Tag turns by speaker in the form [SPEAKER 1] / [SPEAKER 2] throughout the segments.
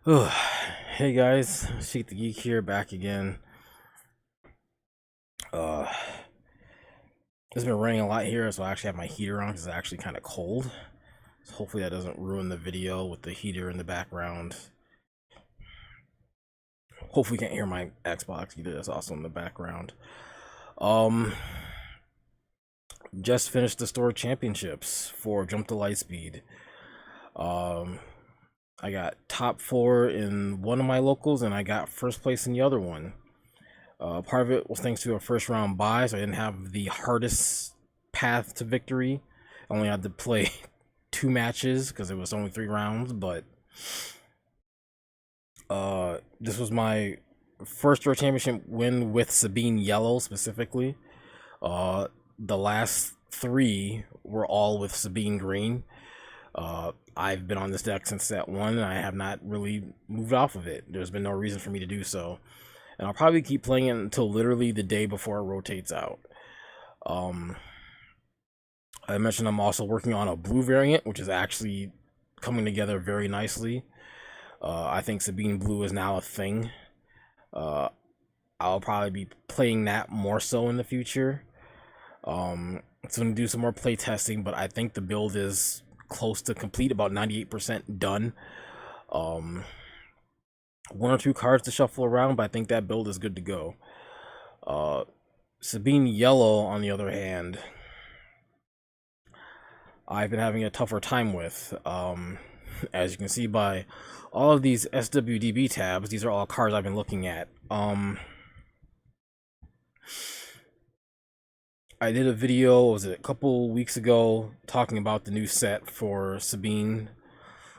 [SPEAKER 1] Hey guys, Seek the Geek here, back again. Uh, it's been raining a lot here, so I actually have my heater on because it's actually kind of cold. So hopefully that doesn't ruin the video with the heater in the background. Hopefully you can't hear my Xbox either. That's also in the background. Um, just finished the store championships for Jump to Lightspeed. Um, I got top 4 in one of my locals, and I got first place in the other one. Part of it was thanks to a first round bye, so I didn't have the hardest path to victory. I only had to play 2 matches because it was only 3 rounds, but this was my first World Championship win with Sabine Yellow specifically. The last 3 were all with Sabine Green. I've been on this deck since set 1, and I have not really moved off of it. There's been no reason for me to do so. And I'll probably keep playing it until literally the day before it rotates out. I mentioned I'm also working on a blue variant, which is actually coming together very nicely. I think Sabine Blue is now a thing. I'll probably be playing that more so in the future. It's going to do some more play testing, but I think the build is close to complete, about 98% done. 1 or 2 cards to shuffle around, but I think that build is good to go. Sabine Yellow, on the other hand, I've been having a tougher time with. As you can see by all of these SWDB tabs, these are all cards I've been looking at. I did a video, was it a couple weeks ago, talking about the new set for Sabine,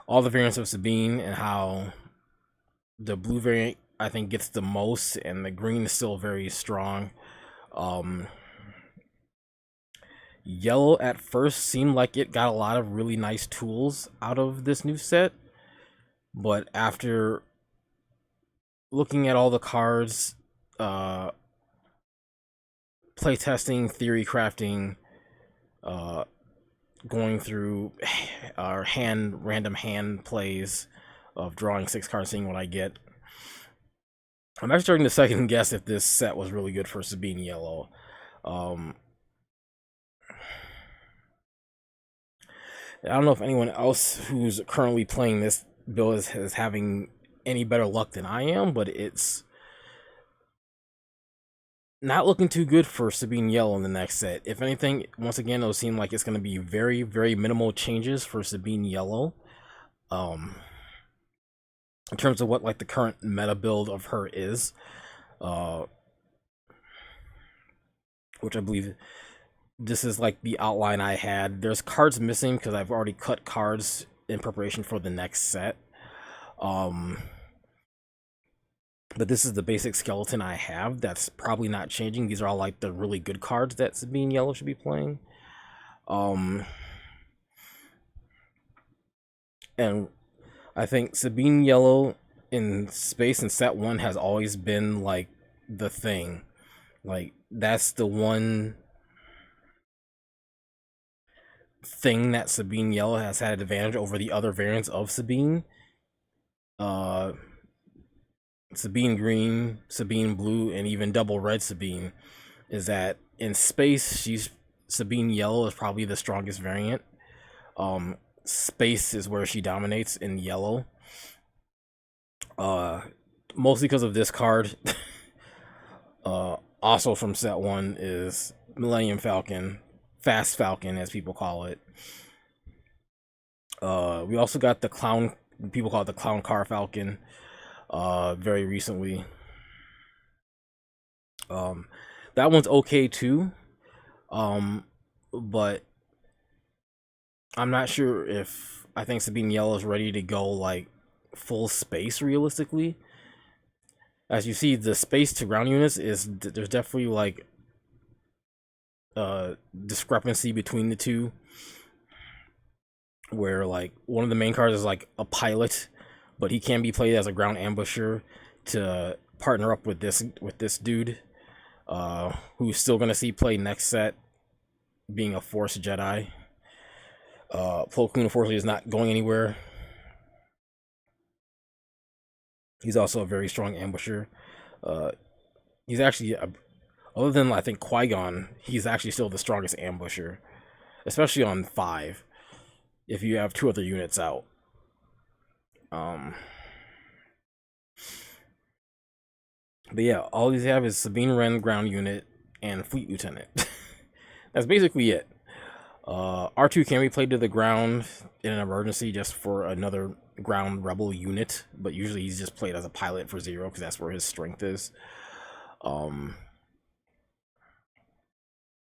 [SPEAKER 1] all the variants of Sabine, and how the blue variant I think gets the most, and the green is still very strong. Yellow at first seemed like it got a lot of really nice tools out of this new set, but after looking at all the cards, playtesting, theory crafting, going through our random hand plays of drawing 6 cards, seeing what I get, I'm actually starting to second guess if this set was really good for Sabine Yellow. I don't know if anyone else who's currently playing this build is having any better luck than I am, but it's not looking too good for Sabine Yellow in the next set. If anything, once again, it'll seem like it's going to be very, very minimal changes for Sabine Yellow. In terms of what like the current meta build of her is, which I believe this is like the outline I had. There's cards missing because I've already cut cards in preparation for the next set. But this is the basic skeleton I have. That's probably not changing. These are all like the really good cards that Sabine Yellow should be playing. And I think Sabine Yellow in space and set 1 has always been like the thing. Like that's the one thing that Sabine Yellow has had an advantage over the other variants of Sabine. Sabine Green, Sabine Blue, and even Double Red Sabine is that in space, Sabine Yellow is probably the strongest variant. Space is where she dominates in yellow. Mostly because of this card. Also from set 1 is Millennium Falcon, Fast Falcon as people call it. We also got the clown, people call it the Clown Car Falcon, very recently. That one's okay too, but I'm not sure if I think Sabine Yellow is ready to go like full space realistically. As you see, the space to ground units there's definitely like discrepancy between the two, where like one of the main cards is like a pilot, but he can be played as a ground ambusher to partner up with this dude, who's still gonna see play next set, being a Force Jedi. Plo Koon unfortunately is not going anywhere. He's also a very strong ambusher. Uh, he's actually, other than I think Qui-Gon, he's actually still the strongest ambusher, especially on 5. If you have 2 other units out. Um, but yeah, all these have is Sabine Wren ground unit and Fleet Lieutenant. That's basically it. R2 can be played to the ground in an emergency just for another ground rebel unit, but usually he's just played as a pilot for 0 because that's where his strength is.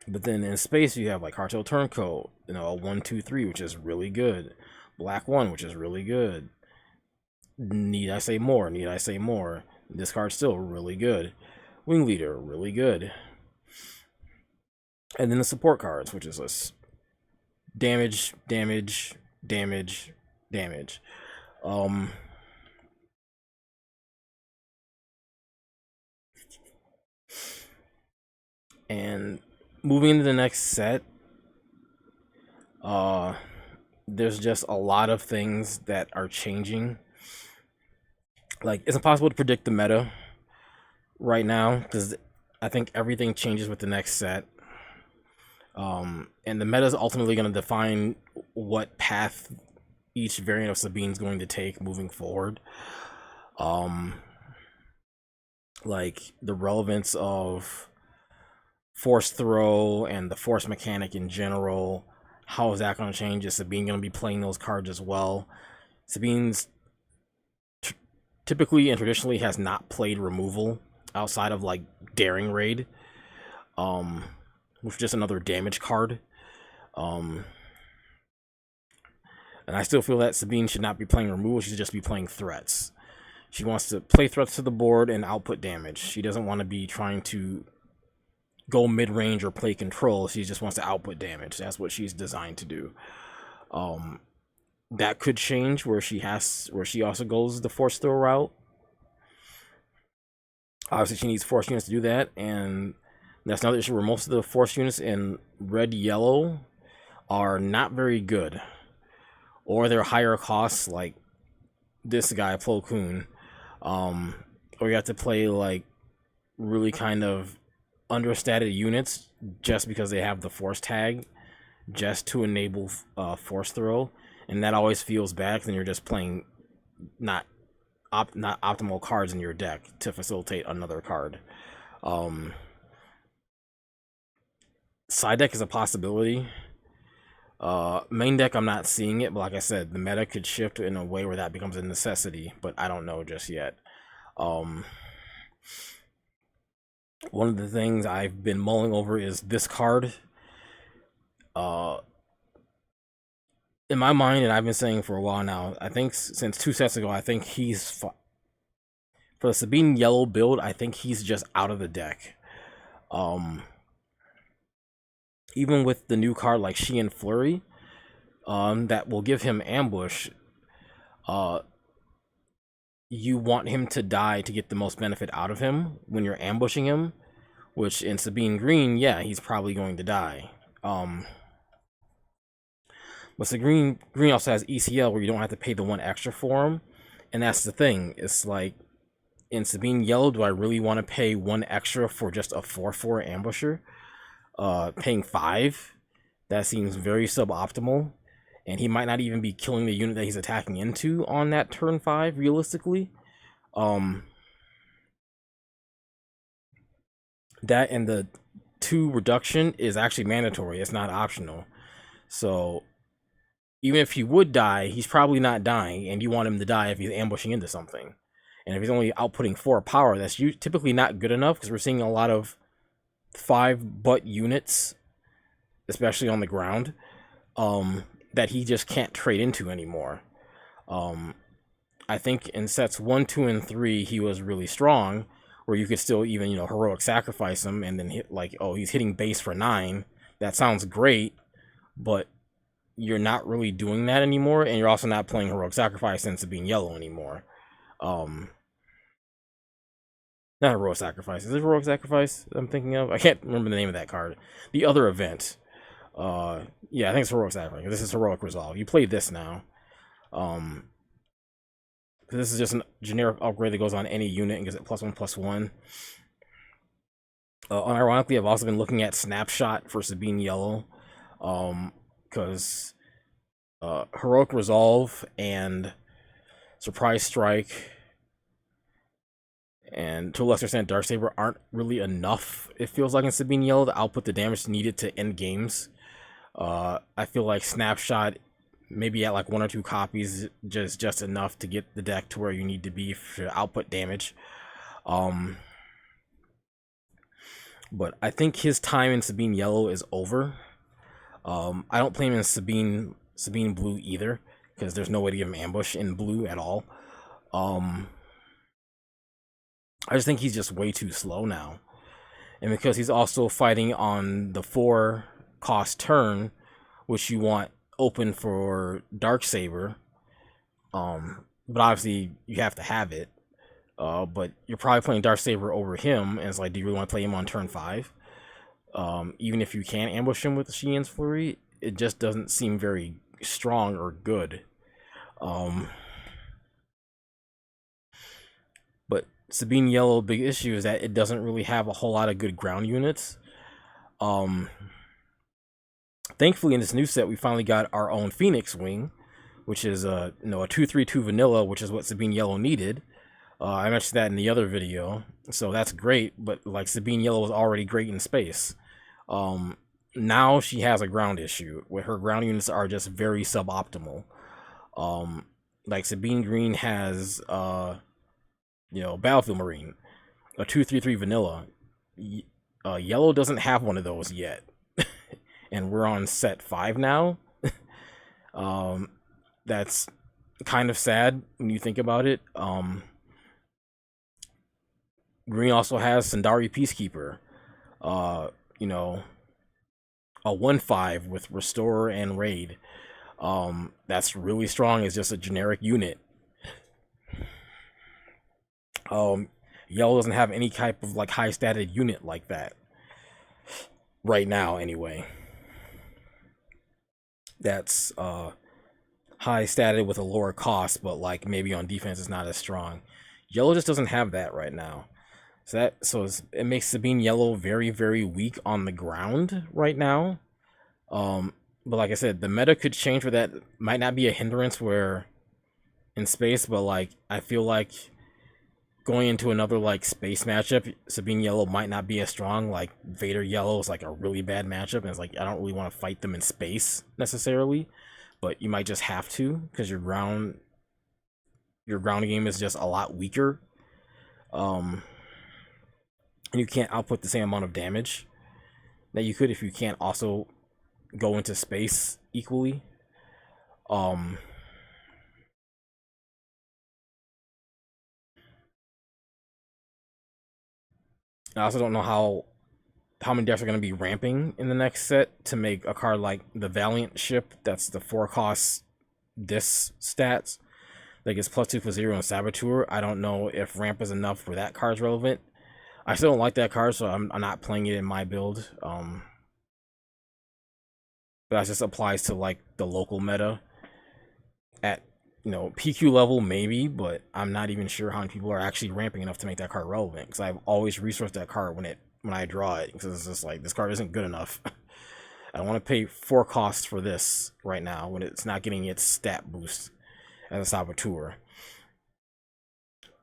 [SPEAKER 1] But then in space you have like Cartel Turncoat, a 1-2-3, which is really good. Black 1, which is really good. Need I say more? Need I say more? This card's still really good. Wing Leader, really good. And then the support cards, which is a damage, damage, damage, damage. And moving into the next set, there's just a lot of things that are changing. Like, it's impossible to predict the meta right now because I think everything changes with the next set. And the meta is ultimately going to define what path each variant of Sabine is going to take moving forward. Like the relevance of force throw and the force mechanic in general. How is that going to change? Is Sabine going to be playing those cards as well? Sabine's typically and traditionally has not played removal outside of like Daring Raid, which is just another damage card. And I still feel that Sabine should not be playing removal. She should just be playing threats. She wants to play threats to the board and output damage. She doesn't want to be trying to go mid-range or play control. She just wants to output damage. That's what she's designed to do. That could change where she also goes the force throw route. Obviously, she needs force units to do that, and that's another issue where most of the force units in red yellow are not very good, or they're higher costs, like this guy Plo Koon, or you have to play like really kind of understated units just because they have the force tag, just to enable force throw, and that always feels bad because then you're just playing not optimal cards in your deck to facilitate another card. Side deck is a possibility. Main deck, I'm not seeing it, but like I said, the meta could shift in a way where that becomes a necessity, but I don't know just yet. One of the things I've been mulling over is this card. In my mind, and I've been saying for a while now, I think since 2 sets ago, I think he's for the Sabine Yellow build, I think he's just out of the deck. Even with the new card like Sheehan Flurry, that will give him ambush, you want him to die to get the most benefit out of him when you're ambushing him, which in Sabine Green, yeah, he's probably going to die. But the green also has ECL where you don't have to pay the 1 extra for him, and that's the thing. It's like, in Sabine Yellow, do I really want to pay 1 extra for just a 4/4 ambusher? Paying 5, that seems very suboptimal, and he might not even be killing the unit that he's attacking into on that turn 5, realistically. That and the 2 reduction is actually mandatory, it's not optional. So even if he would die, he's probably not dying, and you want him to die if he's ambushing into something. And if he's only outputting 4 power, that's typically not good enough, because we're seeing a lot of 5 butt units, especially on the ground, that he just can't trade into anymore. I think in sets 1, 2, and 3, he was really strong, where you could still even, heroic sacrifice him and then hit, like, oh, he's hitting base for 9. That sounds great, but you're not really doing that anymore, and you're also not playing heroic sacrifice since it being yellow anymore. Not heroic sacrifice. Is it heroic sacrifice I'm thinking of? I can't remember the name of that card. The other event. Yeah, I think it's heroic sacrifice. This is heroic resolve. You play this now. This is just a generic upgrade that goes on any unit and gives it +1/+1. Unironically, I've also been looking at Snapshot for Sabine Yellow, because Heroic Resolve and Surprise Strike and to a lesser extent Darksaber aren't really enough, it feels like, in Sabine Yellow to output the damage needed to end games. I feel like Snapshot, maybe at like 1 or 2 copies, just enough to get the deck to where you need to be for output damage. But I think his time in Sabine Yellow is over. I don't play him in Sabine Blue either, because there's no way to give him ambush in Blue at all. I just think he's just way too slow now. And because he's also fighting on the 4-cost turn, which you want open for Darksaber, but obviously you have to have it. But you're probably playing Darksaber over him, and it's like, do you really want to play him on turn 5? Even if you can ambush him with the Xian's Flurry, it just doesn't seem very strong or good. But Sabine Yellow, big issue is that it doesn't really have a whole lot of good ground units. Thankfully, in this new set, we finally got our own Phoenix Wing, which is a 2/3/2 vanilla, which is what Sabine Yellow needed. I mentioned that in the other video, so that's great. But like, Sabine Yellow was already great in space. Now she has a ground issue where her ground units are just very suboptimal. Like Sabine Green has Battlefield Marine, a 2/3/3 vanilla. Yellow doesn't have one of those yet, and we're on set 5 now. That's kind of sad when you think about it. Green also has Sundari Peacekeeper, a 1/5 with Restore and Raid. That's really strong as just a generic unit. Yellow doesn't have any type of like high statted unit like that right now, anyway. That's high statted with a lower cost, but like maybe on defense it's not as strong. Yellow just doesn't have that right now. So it makes Sabine Yellow very, very weak on the ground right now. But like I said, the meta could change where that might not be a hindrance where in space, but like I feel like going into another like space matchup, Sabine Yellow might not be as strong. Like Vader Yellow is like a really bad matchup, and it's like I don't really want to fight them in space necessarily, but you might just have to because your ground game is just a lot weaker. And you can't output the same amount of damage that you could if you can't also go into space equally. I also don't know how many decks are going to be ramping in the next set to make a card like the Valiant Ship, that's the 4-cost dis stats, that gets +2/+0 on Saboteur. I don't know if ramp is enough where that card's relevant. I still don't like that card, so I'm not playing it in my build. But that just applies to like the local meta. At PQ level maybe, but I'm not even sure how many people are actually ramping enough to make that card relevant, because I've always resourced that card when I draw it, because it's just like, this card isn't good enough. I don't want to pay 4 costs for this right now when it's not getting its stat boost as a Saboteur.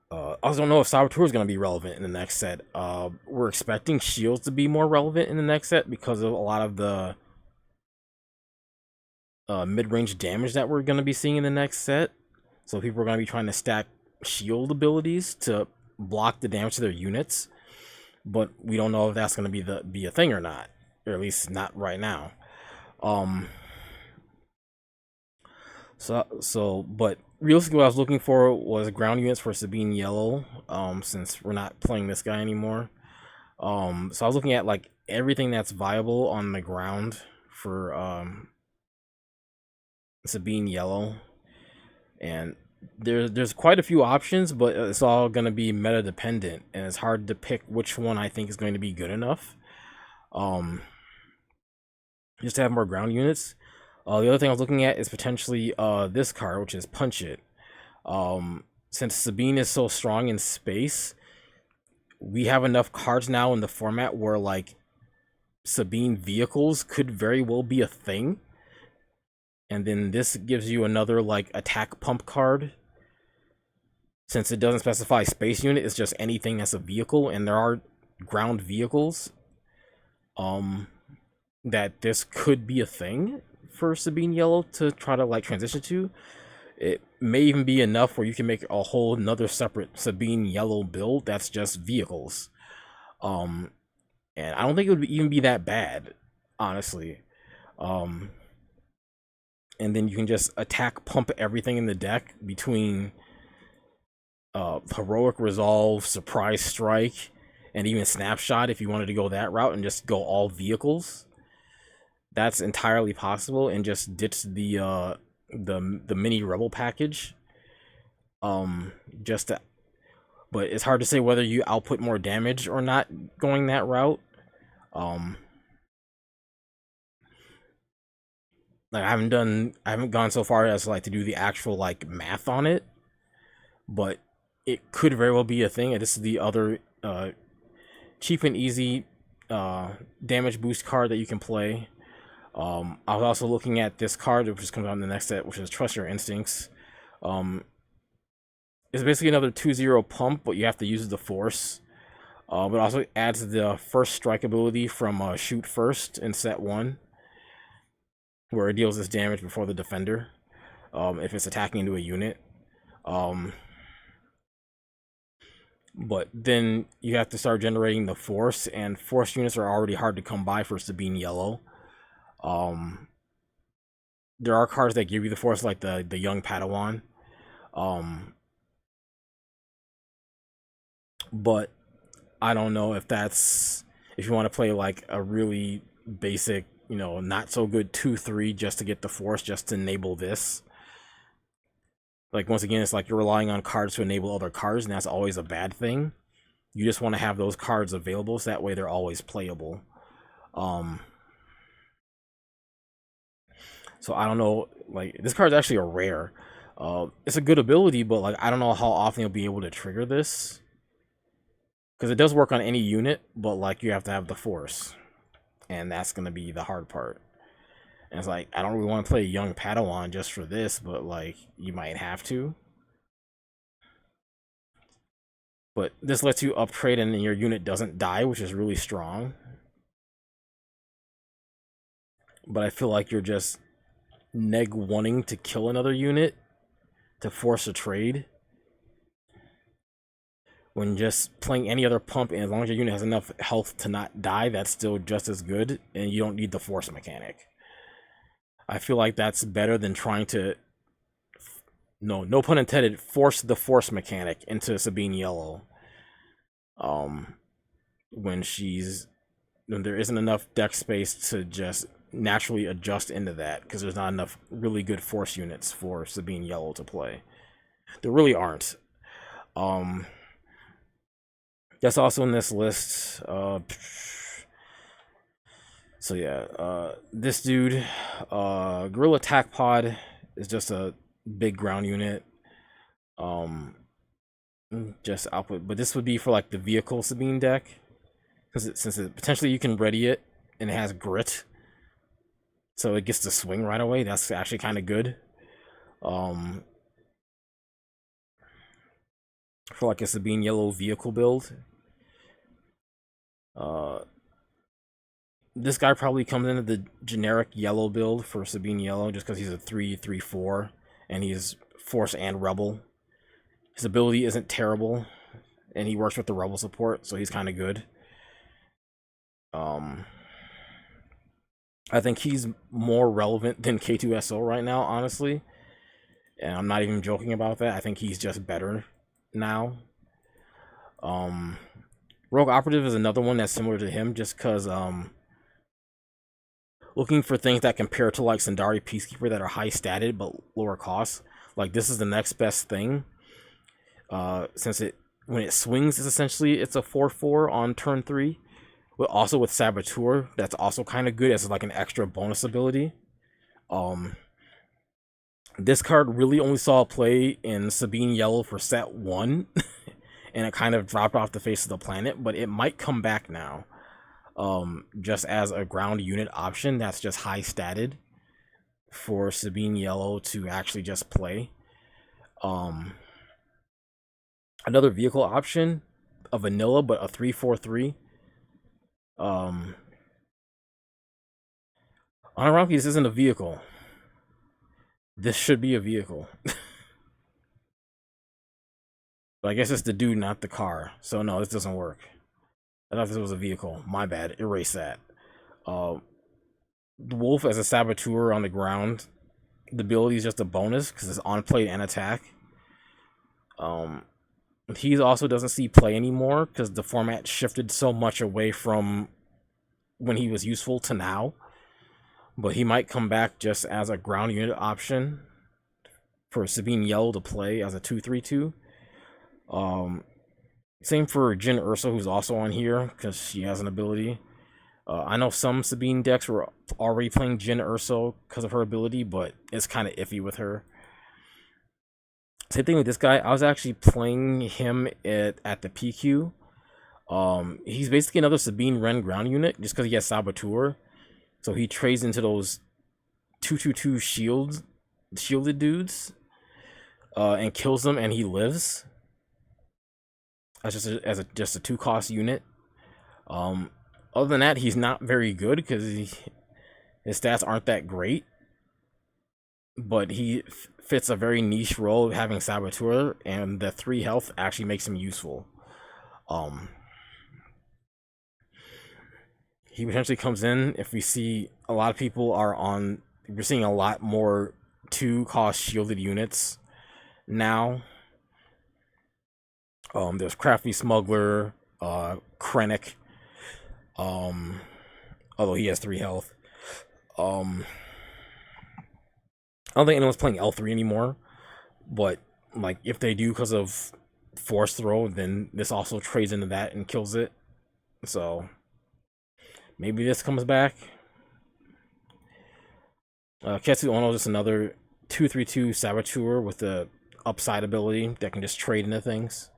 [SPEAKER 1] I also don't know if Saboteur is going to be relevant in the next set. We're expecting shields to be more relevant in the next set because of a lot of the mid-range damage that we're going to be seeing in the next set. So people are going to be trying to stack shield abilities to block the damage to their units, but we don't know if that's going to be a thing or not, or at least not right now. But realistically, what I was looking for was ground units for Sabine Yellow, since we're not playing this guy anymore. So I was looking at like everything that's viable on the ground for Sabine Yellow, and there's quite a few options, but it's all going to be meta dependent, and it's hard to pick which one I think is going to be good enough. Just to have more ground units. The other thing I was looking at is potentially this card, which is Punch It. since Sabine is so strong in space, we have enough cards now in the format where like Sabine vehicles could very well be a thing. And then this gives you another like attack pump card. Since it doesn't specify space unit, it's just anything that's a vehicle, and there are ground vehicles. That this could be a thing for Sabine Yellow to try to like transition to. It may even be enough where you can make a whole another separate Sabine Yellow build that's just vehicles. And I don't think it would even be that bad, honestly. And then you can just attack pump everything in the deck between Heroic Resolve, Surprise Strike, and even Snapshot if you wanted to go that route and just go all vehicles. That's entirely possible, and just ditch the mini Rebel package. Just to, but it's hard to say whether you output more damage or not going that route. Like I haven't gone so far as like to do the actual like math on it, but it could very well be a thing. And this is the other cheap and easy damage boost card that you can play. I was also looking at this card, which comes out in the next set, which is Trust Your Instincts. It's basically another 2-0 pump, but you have to use the Force. But also adds the first strike ability from Shoot First in set 1, where it deals this damage before the defender, if it's attacking into a unit. But then you have to start generating the Force, and Force units are already hard to come by for Sabine Yellow. There are cards that give you the Force, like the Young Padawan. But I don't know if you want to play like a really basic, not so good 2-3 just to get the Force, just to enable this. Like, once again, it's like you're relying on cards to enable other cards, and that's always a bad thing. You just want to have those cards available, so that way they're always playable. So I don't know, like, this card's actually a rare. It's a good ability, but like I don't know how often you'll be able to trigger this. Because it does work on any unit, but like you have to have the Force. And that's going to be the hard part. And it's like, I don't really want to play a Young Padawan just for this, but like, you might have to. But this lets you uptrade and your unit doesn't die, which is really strong. But I feel like you're just wanting to kill another unit to force a trade. When just playing any other pump, and as long as your unit has enough health to not die, that's still just as good, and you don't need the Force mechanic. I feel like that's better than trying to, no pun intended, force the Force mechanic into Sabine Yellow. When there isn't enough deck space to just naturally adjust into that, because there's not enough really good Force units for Sabine Yellow to play. There really aren't. That's also in this list. So yeah, this dude, Gorilla Attack Pod is just a big ground unit. Just output, but this would be for like the vehicle Sabine deck, since it potentially you can ready it and it has grit, so it gets to swing right away. That's actually kind of good. For like a Sabine Yellow vehicle build. This guy probably comes into the generic yellow build for Sabine Yellow just because he's a 3/3/4 and he's Force and Rebel. His ability isn't terrible, and he works with the Rebel support, so he's kind of good. I think he's more relevant than K2SO right now, honestly. And I'm not even joking about that. I think he's just better now. Rogue Operative is another one that's similar to him, just because looking for things that compare to like Sundari Peacekeeper that are high statted but lower cost. Like, this is the next best thing. Since when it swings, it's a 4/4 on turn 3. But also with Saboteur, that's also kind of good as like an extra bonus ability. This card really only saw play in Sabine Yellow for set 1, and it kind of dropped off the face of the planet, but it might come back now. Just as a ground unit option that's just high statted for Sabine Yellow to actually just play. Another vehicle option, a vanilla, but a 3/4/3. Unironically, this isn't a vehicle. This should be a vehicle. But I guess it's the dude, not the car. So no, this doesn't work. I thought this was a vehicle. My bad. Erase that. The wolf as a saboteur on the ground. The ability is just a bonus because it's on play and attack. He also doesn't see play anymore because the format shifted so much away from when he was useful to now. But he might come back just as a ground unit option for Sabine Yellow to play as a 2/3/2. Same for Jin Ursa, who's also on here because she has an ability. I know some Sabine decks were already playing Jin Ursa because of her ability, but it's kind of iffy with her. Same thing with this guy. I was actually playing him at the PQ. He's basically another Sabine Wren ground unit just because he has Saboteur. So he trades into those 2/2/2 shielded dudes, and kills them, and he lives. That's just a 2-cost unit. Other than that, he's not very good because his stats aren't that great. But he fits a very niche role of having Saboteur, and the 3 health actually makes him useful. He potentially comes in if we see a lot of people are on. We're seeing a lot more 2-cost shielded units now. There's Crafty Smuggler, Krennic, although he has 3 health. I don't think anyone's playing L3 anymore, but like if they do because of Force Throw, then this also trades into that and kills it. So maybe this comes back. Ketsu Ono is just another 2/3/2 Saboteur with the upside ability that can just trade into things.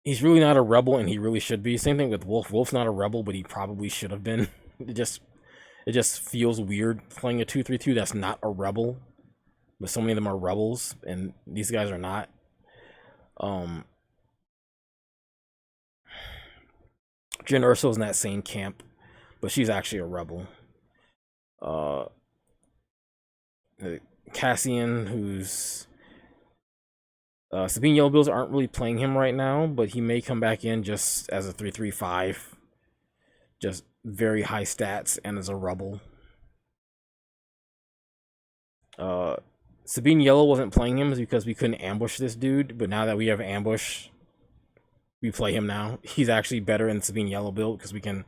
[SPEAKER 1] He's really not a rebel, and he really should be. Same thing with Wolf. Wolf's not a rebel, but he probably should have been. It just feels weird playing a 2/3/2 that's not a rebel, but so many of them are rebels, and these guys are not. Jin Urso's in that same camp, but she's actually a rebel. Cassian, who's Sabine Yellow Bills aren't really playing him right now, but he may come back in just as a 3/3/5, just very high stats and as a rebel. Sabine Yellow wasn't playing him because we couldn't ambush this dude, but now that we have ambush, we play him now. He's actually better in Sabine Yellow build because we can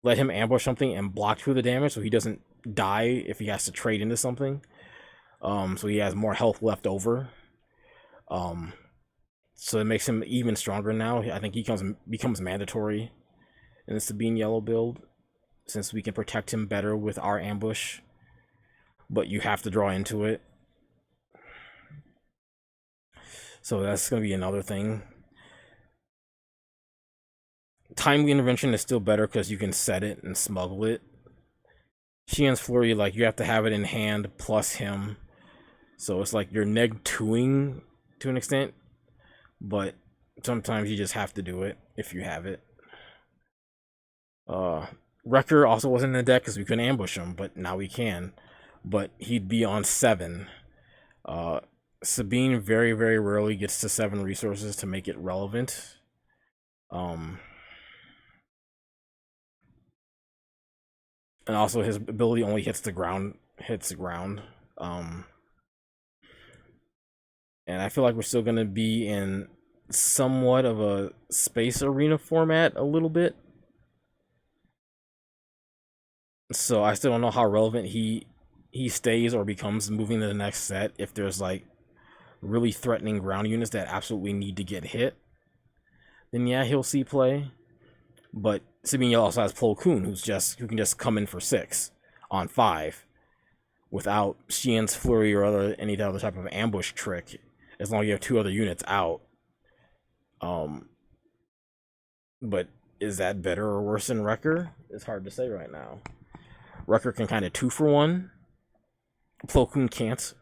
[SPEAKER 1] let him ambush something and block 2 of the damage so he doesn't die if he has to trade into something. So he has more health left over. So it makes him even stronger now. I think he becomes mandatory in the Sabine Yellow build since we can protect him better with our ambush, but you have to draw into it. So that's going to be another thing. Timely intervention is still better because you can set it and smuggle it. Xian's Flurry, like, you have to have it in hand plus him. So it's like you're neg-2ing to an extent, but sometimes you just have to do it if you have it. Wrecker also wasn't in the deck because we couldn't ambush him, but now we can. But he'd be on 7. Sabine very, very rarely gets to 7 resources to make it relevant. And also his ability only hits the ground. And I feel like we're still going to be in somewhat of a space arena format a little bit. So I still don't know how relevant he stays or becomes moving to the next set. If there's like really threatening ground units that absolutely need to get hit, then yeah, he'll see play. But Sabine Yellow also has Plo Koon, who can just come in for 6 on 5 without Xian's Flurry or any other type of ambush trick, as long as you have 2 other units out. But is that better or worse than Wrecker? It's hard to say right now. Wrecker can kind of 2-for-1. Plo Koon can't,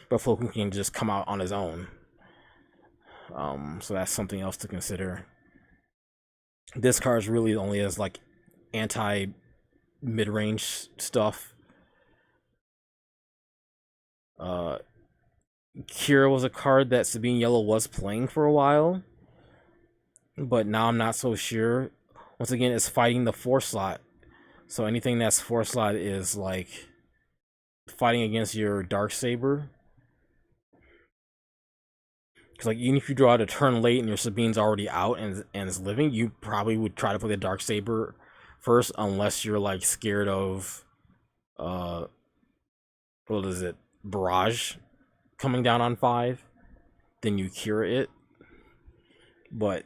[SPEAKER 1] but Plo Koon can just come out on his own. So that's something else to consider. This card really only has like anti mid-range stuff. Kira was a card that Sabine Yellow was playing for a while, but now I'm not so sure. Once again, it's fighting the 4 slot, so anything that's 4 slot is like fighting against your Darksaber. Because like even if you draw out a turn late and your Sabine's already out and is living, you probably would try to play the Darksaber first, unless you're like scared of what is it, Barrage coming down on 5. Then you cure it. But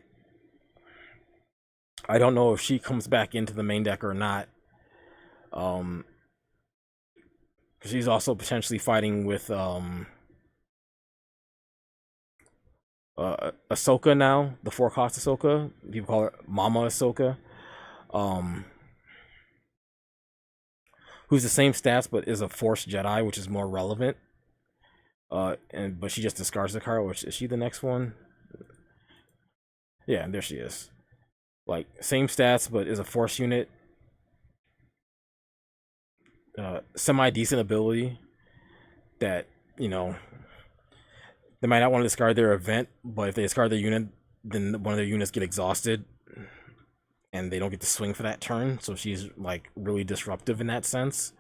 [SPEAKER 1] I don't know if she comes back into the main deck or not. She's also potentially fighting with Ahsoka now, the 4-cost Ahsoka. People call her Mama Ahsoka. Who's the same stats but is a Force Jedi, which is more relevant. But she just discards the card. Which is she the next one? Yeah, there she is. Like same stats but is a Force unit. Semi decent ability that, you know, they might not want to discard their event, but if they discard their unit, then one of their units get exhausted and they don't get to swing for that turn. So she's like really disruptive in that sense.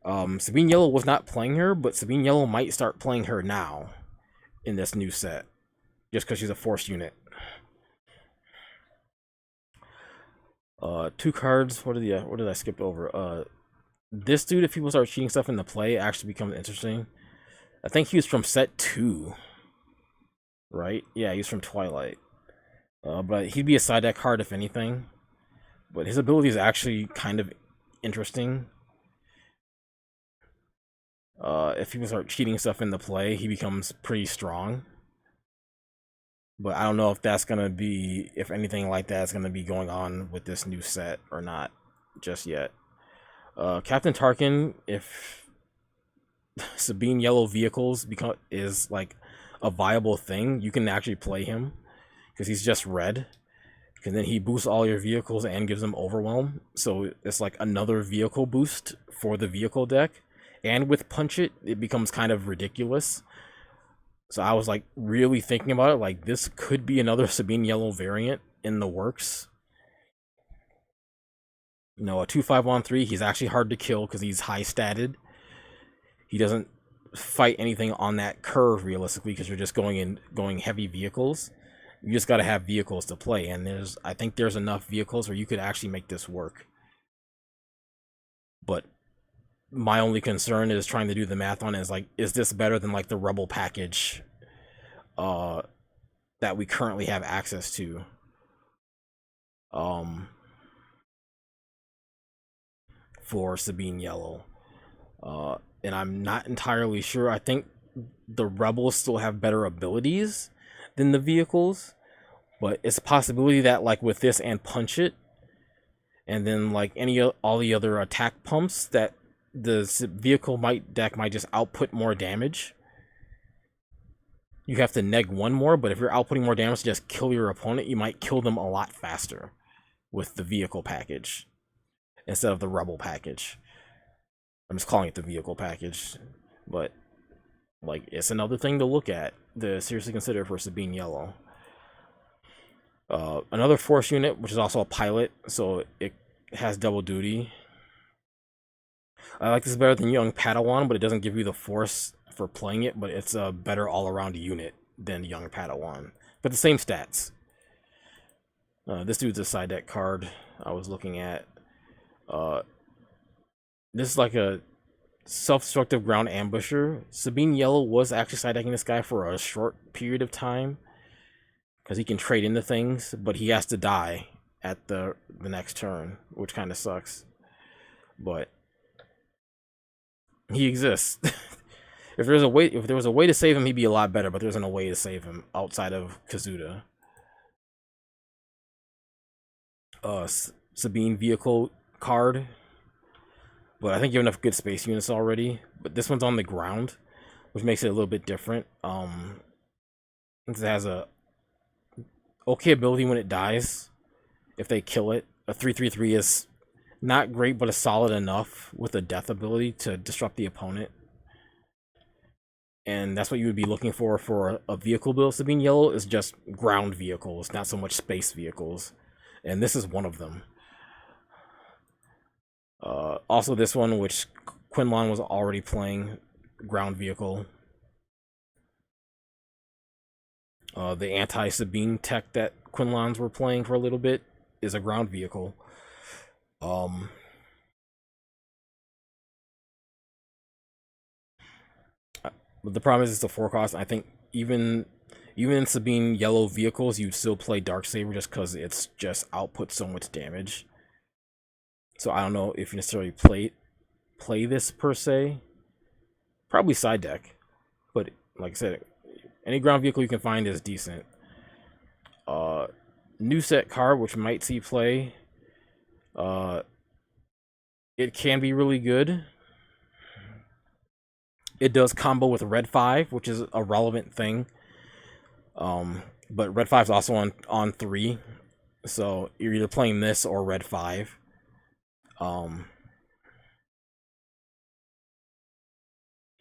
[SPEAKER 1] Sabine Yellow was not playing her, but Sabine Yellow might start playing her now in this new set, just because she's a Force unit. 2 cards. What did I skip over? This dude, if people start cheating stuff in the play, actually becomes interesting. I think he was from set 2, right? Yeah, he's from Twilight. But he'd be a side deck card if anything. But his ability is actually kind of interesting. If people start cheating stuff in the play, he becomes pretty strong. But I don't know if that's gonna be, if anything like that is gonna be going on with this new set or not just yet. Captain Tarkin, if Sabine Yellow Vehicles is like a viable thing, you can actually play him because he's just red. And then he boosts all your vehicles and gives them Overwhelm. So it's like another vehicle boost for the vehicle deck. And with Punch It becomes kind of ridiculous. So I was like really thinking about it, like this could be another Sabine Yellow variant in the works. You know, a 2/5-on-3, he's actually hard to kill because he's high statted. He doesn't fight anything on that curve realistically because you're just going heavy vehicles. You just got to have vehicles to play, and I think there's enough vehicles where you could actually make this work. But my only concern is trying to do the math on it is like, is this better than like the Rebel package that we currently have access to? For Sabine Yellow. And I'm not entirely sure. I think the Rebels still have better abilities than the vehicles, but it's a possibility that like with this and Punch It, and then like all the other attack pumps, that the vehicle deck might just output more damage. You have to neg 1 more, but if you're outputting more damage to just kill your opponent, you might kill them a lot faster with the vehicle package instead of the Rebel package. I'm just calling it the vehicle package, but like it's another thing to look at, to seriously consider for Sabine Yellow. Another Force unit, which is also a pilot, so it has double duty. I like this better than Young Padawan, but it doesn't give you the Force for playing it, but it's a better all-around unit than Young Padawan. But the same stats. This dude's a side deck card I was looking at. This is like a self-destructive ground ambusher. Sabine Yellow was actually side decking this guy for a short period of time because he can trade into things, but he has to die at the next turn, which kind of sucks. But he exists. If there was a way to save him, he'd be a lot better. But there isn't a way to save him outside of Kazuda. Sabine vehicle card, but I think you have enough good space units already. But this one's on the ground, which makes it a little bit different. It has a okay ability when it dies. If they kill it, a 3/3/3 is not great, but is solid enough with a death ability to disrupt the opponent. And that's what you would be looking for a vehicle build. Sabine Yellow is just ground vehicles, not so much space vehicles. And this is one of them. Also this one, which Quinlan was already playing, ground vehicle. The anti-Sabine tech that Quinlans were playing for a little bit is a ground vehicle. But the problem is it's a 4 cost. I think even in Sabine Yellow Vehicles, you'd still play Darksaber just because it's just output so much damage. So I don't know if you necessarily play this per se. Probably side deck, but like I said, any ground vehicle you can find is decent. New set card, which might see play. It can be really good. It does combo with Red 5, which is a relevant thing. But Red 5 is also on 3, so you're either playing this or Red 5.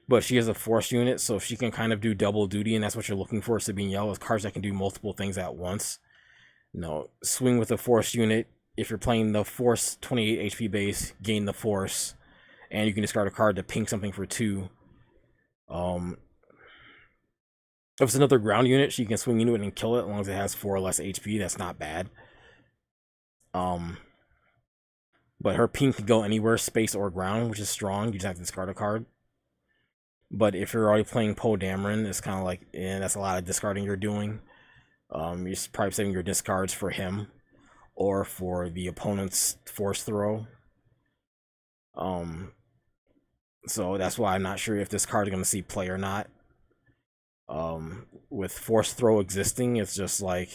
[SPEAKER 1] But she is a force unit, so she can kind of do double duty, and that's what you're looking for. Sabine Yellow is cards that can do multiple things at once. Swing with a force unit. If you're playing the force 28 HP base, gain the force, and you can discard a card to ping something for 2. If it's another ground unit, she can swing into it and kill it as long as it has 4 or less HP. That's not bad. But her ping can go anywhere, space or ground, which is strong. You just have to discard a card. But if you're already playing Poe Dameron, it's kind of like, that's a lot of discarding you're doing. You're probably saving your discards for him or for the opponent's force throw. So that's why I'm not sure if this card is going to see play or not. With force throw existing, it's just like,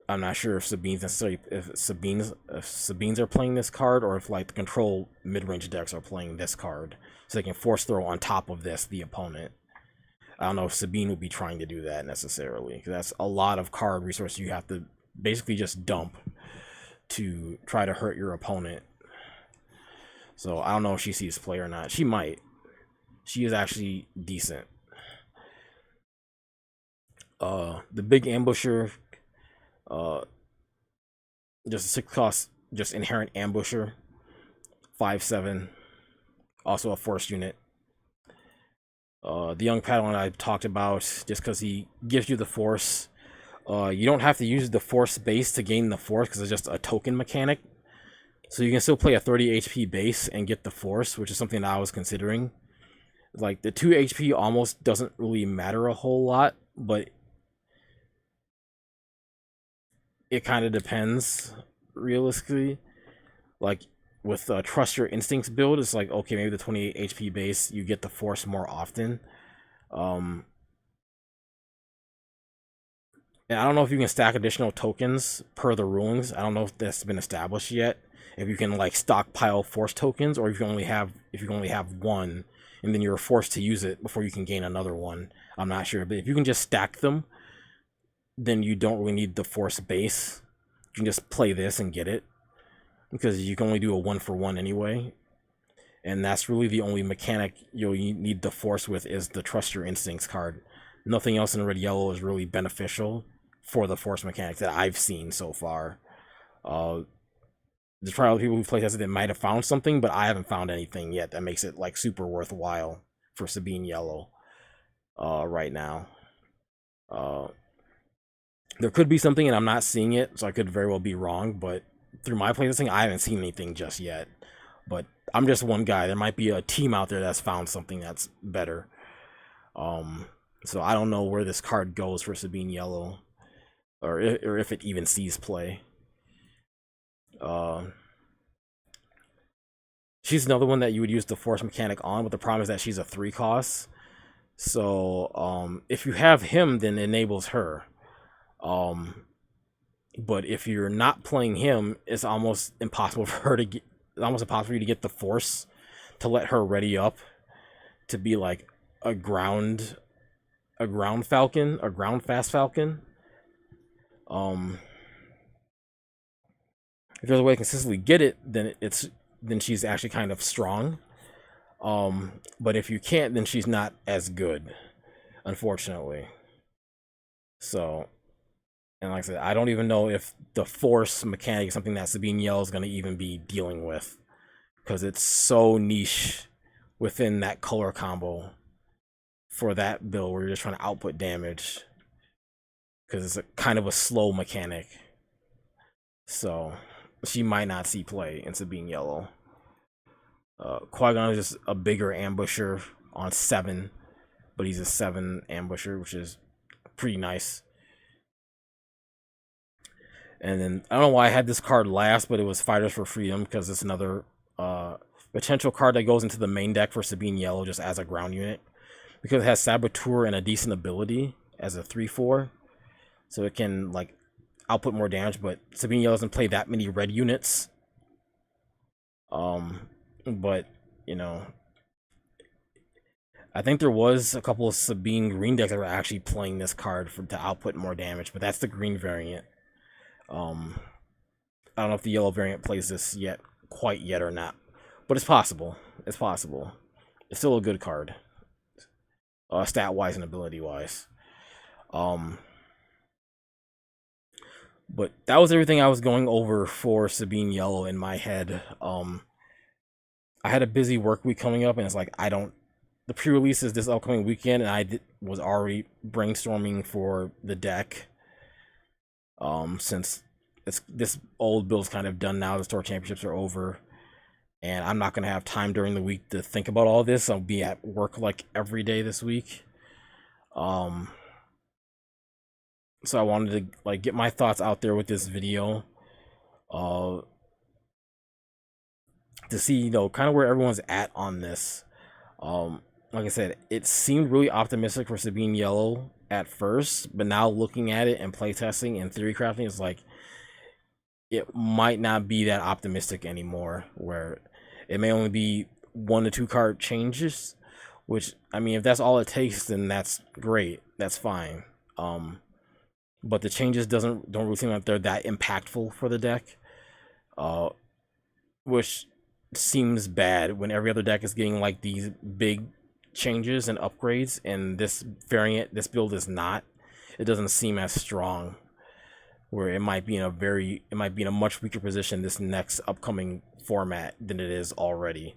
[SPEAKER 1] I'm not sure if Sabine's are playing this card, or if like the control mid-range decks are playing this card, so they can force throw on top of this the opponent. I don't know if Sabine would be trying to do that necessarily, because that's a lot of card resources you have to basically just dump to try to hurt your opponent. So I don't know if she sees play or not. She might. She is actually decent. The big ambusher, just a 6 cost, just inherent ambusher, 5/7, also a force unit. The young Padawan I talked about, just because he gives you the force. You don't have to use the force base to gain the force because it's just a token mechanic. So you can still play a 30 HP base and get the force, which is something that I was considering. Like, the 2 HP almost doesn't really matter a whole lot, but it kind of depends, realistically. Like, with Trust Your Instincts build, it's like, okay, maybe the 28 HP base, you get the force more often. And I don't know if you can stack additional tokens per the rulings. I don't know if that's been established yet. If you can like stockpile force tokens, or if you only have one, and then you're forced to use it before you can gain another one. I'm not sure, but if you can just stack them, then you don't really need the force base. You can just play this and get it, because you can only do a 1-for-1 anyway. And that's really the only mechanic you need the force with, is the Trust Your Instincts card. Nothing else in Red Yellow is really beneficial for the force mechanic that I've seen so far. There's probably people who play tested that might have found something, but I haven't found anything yet that makes it like super worthwhile for Sabine Yellow right now. There could be something and I'm not seeing it, so I could very well be wrong, but through my playtesting, I haven't seen anything just yet. But I'm just one guy. There might be a team out there that's found something that's better. So I don't know where this card goes for Sabine Yellow. or if it even sees play. She's another one that you would use the force mechanic on, but the problem is that she's a 3 cost. So if you have him, then it enables her. But if you're not playing him, it's almost impossible for her to get. It's almost impossible for you to get the force to let her ready up to be like a ground falcon, a ground fast falcon. If there's a way to consistently get it, then she's actually kind of strong. But if you can't, then she's not as good, unfortunately. So, and like I said, I don't even know if the force mechanic is something that Sabine Yellow is going to even be dealing with, because it's so niche within that color combo for that build where you're just trying to output damage, because it's a kind of a slow mechanic. So she might not see play in Sabine Yellow. Qui-Gon is just a bigger ambusher on 7, but he's a 7 ambusher, which is pretty nice. And then I don't know why I had this card last, but it was Fighters for Freedom, because it's another potential card that goes into the main deck for Sabine Yellow just as a ground unit, because it has Saboteur and a decent ability as a 3/4, so it can like output more damage. But Sabine Yellow doesn't play that many red units. But you know, I think there was a couple of Sabine green decks that were actually playing this card to output more damage, but that's the green variant. I don't know if the yellow variant plays this quite yet or not, but it's possible. It's possible. It's still a good card, stat wise and ability wise. But that was everything I was going over for Sabine Yellow in my head. I had a busy work week coming up, and it's like the pre-release is this upcoming weekend, and I was already brainstorming for the deck. Since this old build's kind of done now, the store championships are over, and I'm not gonna have time during the week to think about all this. I'll be at work like every day this week. So I wanted to like get my thoughts out there with this video, to see kind of where everyone's at on this. Like I said, it seemed really optimistic for Sabine Yellow at first, but now looking at it and playtesting and theory crafting, is like it might not be that optimistic anymore, where it may only be 1 to 2 card changes, which, I mean, if that's all it takes, then that's great, that's fine. But the changes don't really seem like they're that impactful for the deck, which seems bad when every other deck is getting like these big changes and upgrades, and this build is not. It doesn't seem as strong, where it might be in a much weaker position this next upcoming format than it is already.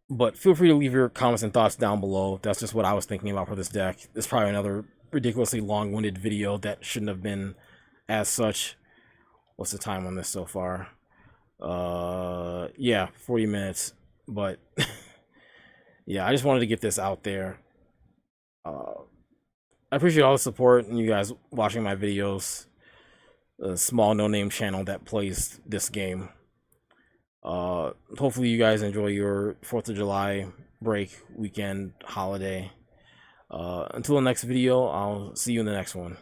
[SPEAKER 1] But feel free to leave your comments and thoughts down below. That's just what I was thinking about for this deck. It's probably another ridiculously long-winded video that shouldn't have been as such. What's the time on this so far? Yeah, 40 minutes. But yeah, I just wanted to get this out there. I appreciate all the support and you guys watching my videos. A small no-name channel that plays this game. Hopefully you guys enjoy your 4th of July break, weekend, holiday. Until the next video, I'll see you in the next one.